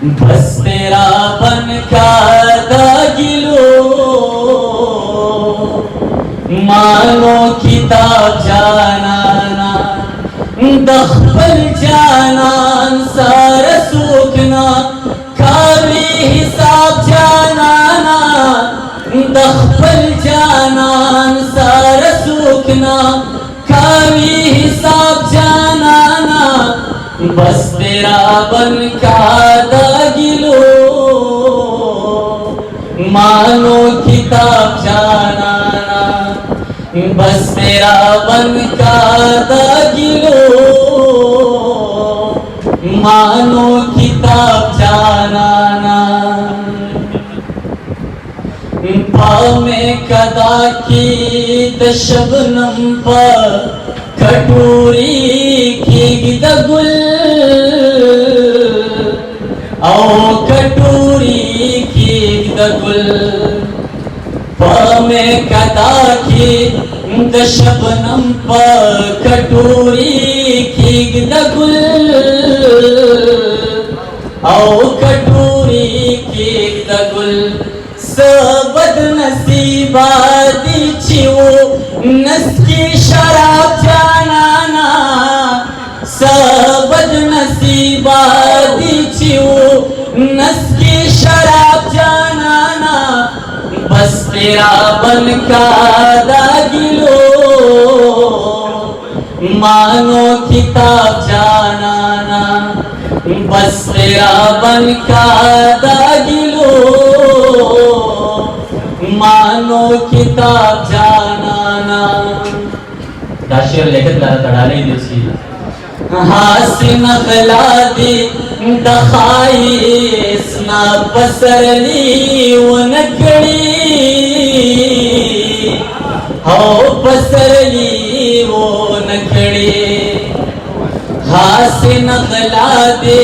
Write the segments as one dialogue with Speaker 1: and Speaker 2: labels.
Speaker 1: बस तेरा बन का दागिलो मानो किताब जानाना दखल जानान सार सूखना खाली हिसाब जानाना दखल जानान सार सूखना खाली हिसाब जानाना बस तेरा बन का दागिलो मानो किताब जानाना बस तेरा बन का दागिलो मानो किताब जानाना पाँव में कदा की दशबनम पर कटोरी की दगुल आओ कटोरी की दगुल पाँव में कदा की दशबनम पर कटोरी की दगुल आओ कटोरी की दगुल सबद नसीबा दीचियो नस्की शराब जानाना सबद नसीबा दीचियो नस्की शराब जानाना बस तेरा बन का दागिलो मानो किताब जानाना बस तेरा बन का दागिलो मानो किताब जानाना दाशिर लेखक ला तडाले दिवशी हासिन खलादी दखाई स्ना पसरली वनकड़ी हो पसरली वनकड़ी हासिन खलादी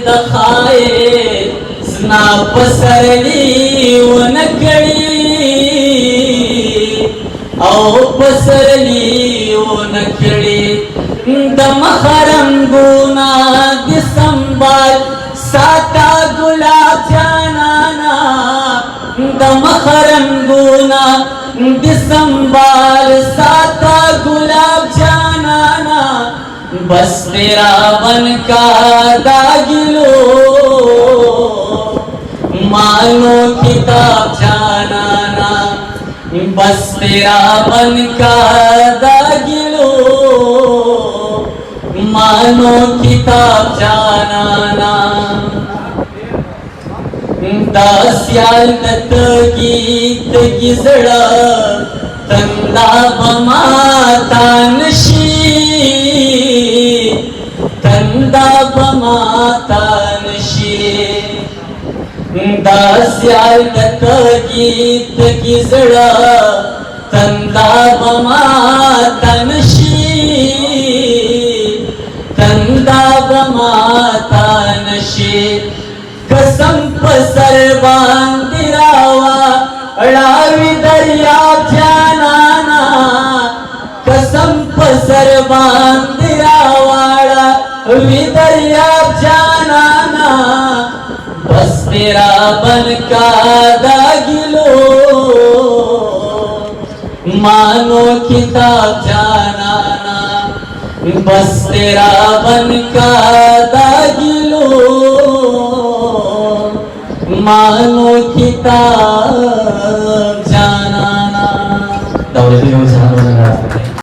Speaker 1: दखाई स्ना पसरली वनकड़ी औ पसरली वनकड़ी दम खरंगुना दिसंबर साता गुलाब जानाना दम खरंगुना दिसंबर साता गुलाब जानाना बस तेरा बन का दागिलो मानो किताब जानाना बस तेरा बन का दागिलो मानो किताब जानाना दास्याल दत्त गीत गिजड़ा तंदा बमाता नशी तंदा बमाता नशी दास्याल दत्त गीत गिजड़ा तंदा बमाता नशी तंदा बमाता नशी कसम पसर बांदिरावा अड़ावी दरियाब जानाना कसम पसर बांदिरावा अड़ावी दरियाब जानाना बस तेरा बन का दागिलो मानो किताब जानाना बस तेरा बन का दागिलो मानो किताब